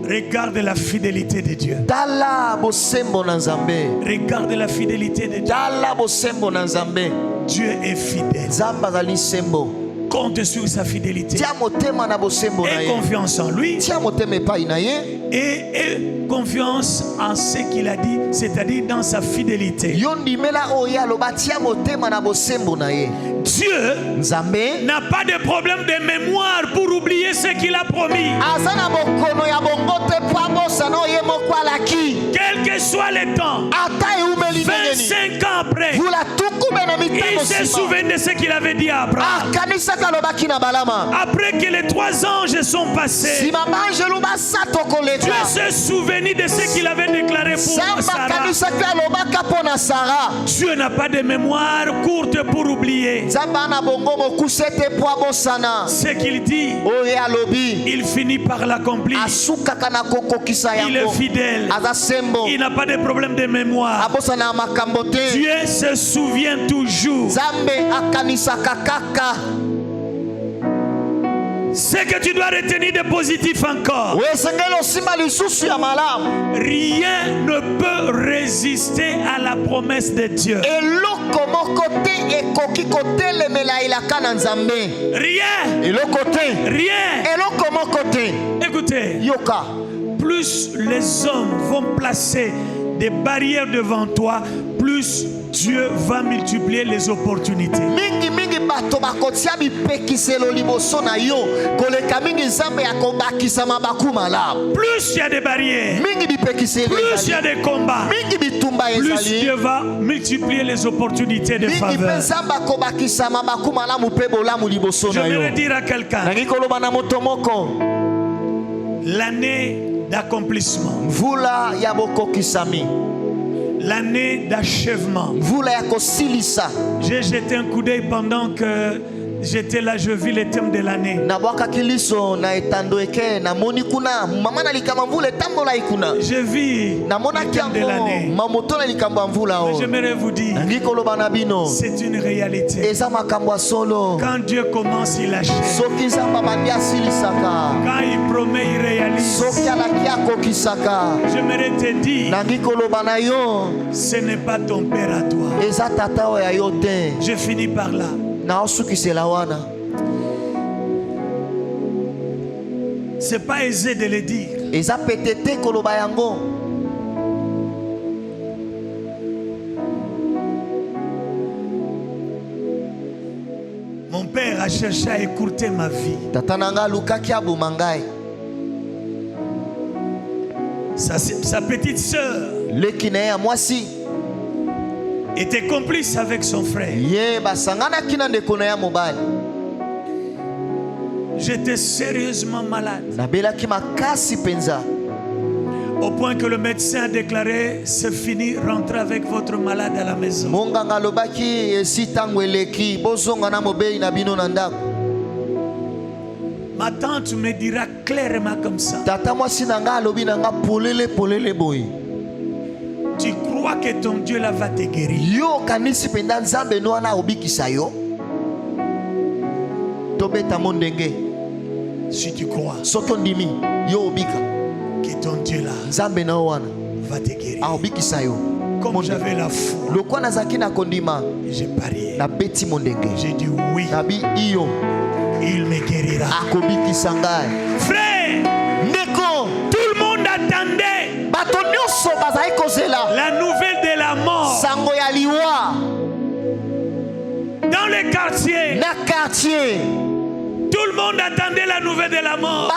A: regarde la fidélité de Dieu.
B: tala bosembo na nzambe.
A: Regarde la fidélité de Dieu.
B: tala bosembo na nzambe.
A: Dieu est fidèle.
B: nzambe azali sembo.
A: Compte sur sa fidélité.
B: tia motema na bosembo na
A: Aie
B: ye.
A: confiance en lui
B: tia motema epai na ye.
A: et aie confiance en ce qu'il a dit, c'est-à-dire dans sa fidélité.
B: yo ndimela oyo aloba tia motema na bosembo na ye.
A: Dieu
B: nzambe
A: n'a pas de problème de mémoire pour oublier ce qu'il a promis.
B: aza na bokono ya bongo te po abosana oyo ye moko alaki.
A: Quel que soit le temps,
B: ata eumeli ndengeni
A: 25 ans après,
B: vula tukume na
A: il
B: mitano
A: se
B: nsima
A: souvient de ce qu'il avait dit à Abraham.
B: akanisaka alobaki na balama.
A: Après que les 3 anges sont passés,
B: nsima banjelu basato
A: Dieu
B: koleka
A: s'est souvenu de ce qu'il avait déclaré pour
B: nzambe
A: Sarah.
B: akanisaka alobaka mpo na sara.
A: Dieu n'a pas de mémoire courte pour oublier.
B: nzambe ana bongo mokuse te po abosana.
A: Ce qu'il dit,
B: oyo alobi
A: il finit par l'accomplir.
B: asukaka na kokokisa
A: Il est
B: yango.
A: fidèle.
B: aza sembo
A: Il n'a pas de problème de mémoire.
B: abosana na makambo te.
A: Dieu se souvient toujours.
B: nzambe akanisaka kaka.
A: Ce que tu dois retenir de positif encore,
B: oyo esengeli osimba lisusu ya malamu.
A: rien ne peut résister à la promesse de Dieu.
B: eloko moko te ekoki kotelemela elaka na nzambe.
A: Rien,
B: eloko te.
A: rien.
B: eloko moko te.
A: Écoutez,
B: yoka
A: plus les hommes vont placer des barrières devant toi, plus Dieu va multiplier les opportunités.
B: mingi bato bakotia bipekiselo liboso na yo koleka mingi nzambe akobakisa mabaku malamu.
A: Plus il y a des barrières,
B: mingi bipekiselo
A: plus il y a
B: ezali.
A: des combats,
B: mingi bitumba
A: plus
B: ezali.
A: Dieu va multiplier les opportunités de
B: mingi mpe
A: faveur.
B: nzambe akobakisa mabaku malamu mpe bolamu liboso na yo.
A: J'aimerais dire à quelqu'un,
B: nangi koloba na moto moko
A: l'année d'accomplissement,
B: mvula ya bokokisami,
A: l'année d'achèvement.
B: mvula ya kosilisa.
A: J'ai jeté un coup d'œil pendant que j'étais là, je vis le thème de l'année.
B: nabwakaki liso na etando eke namoni kuna mama na likambo mvula etambolai kuna.
A: Je vis le
B: namonaki
A: thème de
B: yango
A: l'année.
B: mamoto na likambo ya mvula
A: Mais
B: o.
A: j'aimerais vous dire,
B: nangi koloba na bino
A: c'est une réalité.
B: eza makambo ya solo.
A: Quand Dieu commence, il achève.
B: soki nzambe abandi asilisaka,
A: Quand il promet, il réalise.
B: soki alaki akokisaka.
A: J'aimerais te dire,
B: nangi koloba na yo
A: ce n'est pas ton père à toi.
B: eza tata oyo ya yo te.
A: Je finis par là.
B: naosukisela wana.
A: C'est pas aisé de le dire.
B: eza pete te koloba yango.
A: Mon père a cherché à écourter ma vie.
B: tata na nga alukaki aboma ngai.
A: Sa petite sœur
B: leki na ye ya mwasi
A: était complice avec son frère. J'étais sérieusement malade. Au point que le médecin a déclaré, c'est fini, rentrez avec votre malade à la maison. Ma tante me dira clairement comme ça. Tu crois que ton Dieu là va te guérir? Si tu crois que ton Dieu là va te guérir. Comme j'avais la foi, j'ai parié. J'ai dit oui. Il me guérira. Frère, tout le monde attendait la nouvelle de la mort. Dans les quartiers, tout le monde attendait la nouvelle de la mort.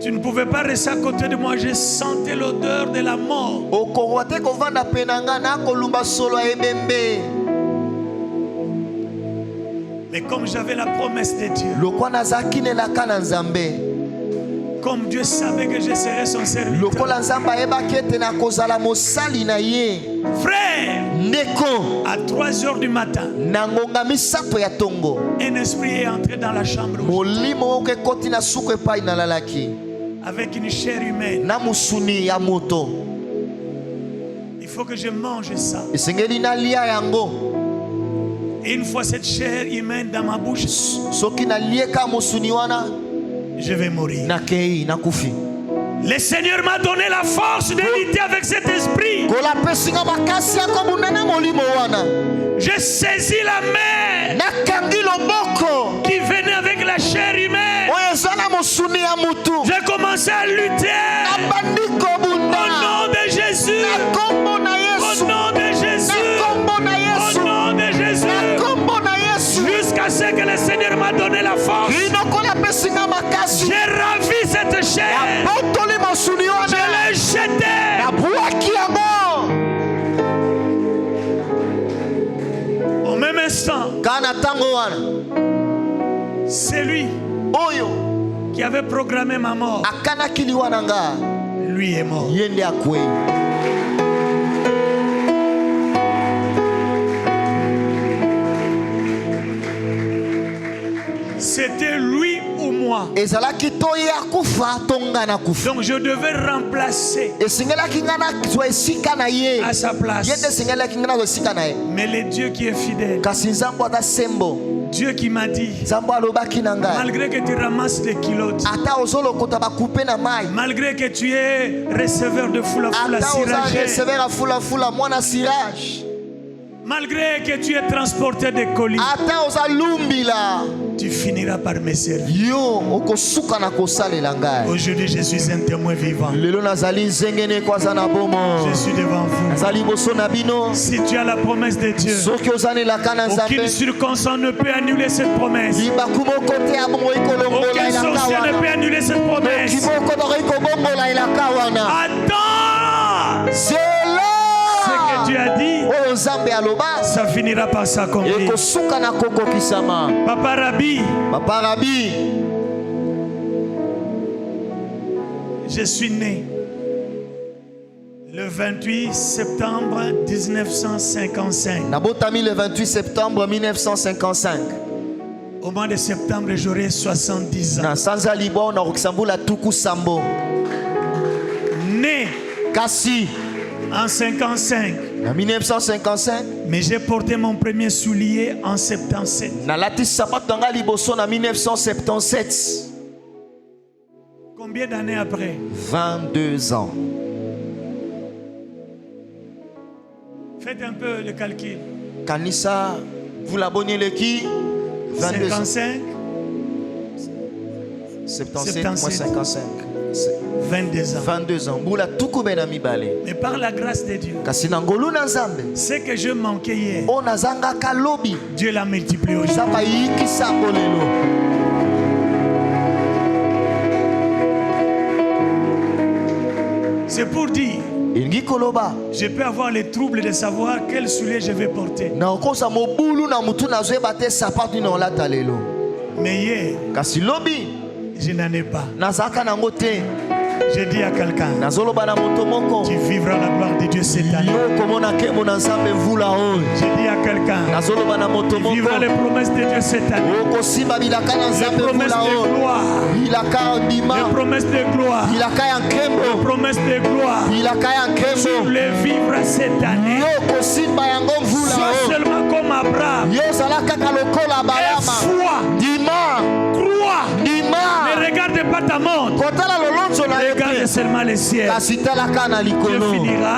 A: Tu ne pouvais pas rester à côté de moi. Je sentais l'odeur de la mort. Mais comme j'avais la promesse de Dieu, comme Dieu savait que je serais son serviteur, frère, à 3h du matin, un esprit est entré dans la chambre avec une chair humaine. Il faut que je mange ça. Et une fois cette chair humaine dans ma bouche, je vais mourir. Le Seigneur m'a donné la force de lutter avec cet esprit. J'ai saisi la main qui venait avec la chair humaine. J'ai commencé à lutter. Au nom de Jésus. Au nom de Jésus. Au nom de Jésus. Jusqu'à ce que le Seigneur m'a donné la force. J'ai ravi cette chair. Je l'ai jetée. Au même instant, c'est lui qui avait programmé ma mort. Lui est mort. C'était lui ou moi. Donc je devais remplacer à sa place. Mais le Dieu qui est fidèle, Dieu qui m'a dit, malgré que tu ramasses des kilotes, malgré que tu es receveur de foule à cirage, malgré que tu es transporté de colis, tu finiras par me servir. Aujourd'hui, je suis un témoin vivant. Je suis devant vous. Si tu as la promesse de Dieu, aucune circonstance ne peut annuler cette promesse. Aucun sorcier ne peut annuler cette promesse. Attends! Ce que tu as dit, ça finira par s'accomplir. Papa Rabbi, je suis né le 28 septembre 1955.
B: Le 28 septembre 1955.
A: Au mois de septembre, j'aurai 70 ans. Né en 55.
B: En 1955.
A: Mais j'ai porté mon premier soulier en 77.
B: En 1977.
A: Combien d'années après?
B: 22 ans.
A: Faites un peu le calcul.
B: Kanissa, vous l'abonnez le qui?
A: 55.
B: 77 moins 55.
A: 22 ans.
B: 22 ans.
A: Mais par la grâce de Dieu, ce que je manquais hier, Dieu l'a multiplié aujourd'hui. C'est pour dire
B: elingi koloba
A: Je peux avoir les troubles de savoir quel soulier je vais porter.
B: nakokosa mobulu na mutu nazoyeba te sapatu nini olata lelo.
A: Mais hier,
B: Kasi lobi
A: je n'en ai pas.
B: nazalaka nango te.
A: Je dis à quelqu'un,
B: Nazoloba na moto moko
A: tu vivras la gloire de Dieu cette année.
B: yo komona nkembo na nzambe mvula oyo.
A: Je dis à quelqu'un,
B: Nazoloba na moto
A: tu
B: moko
A: vivras les promesses de Dieu cette année.
B: okosimba bilaka na
A: Les
B: nzambe
A: promesses
B: mvula
A: de
B: oyo.
A: gloire.
B: Bilaka ya ndima,
A: Les promesses de gloire.
B: bilaka ya
A: Les
B: nkembo,
A: promesses de gloire.
B: bilaka ya
A: Tu
B: nkembo.
A: les vivras cette année.
B: Yo kosimba yango mvula
A: Sois
B: oyo.
A: seulement comme Abraham.
B: Yo ozala kaka lokola
A: Et
B: balama.
A: foi,
B: Ndima,
A: crois.
B: ndima.
A: Ne regarde pas ta montre.
B: Kotala lolonzo na yo
A: Regarde
B: te.
A: seulement le ciel.
B: Kasi talaka na
A: Dieu
B: likolo.
A: finira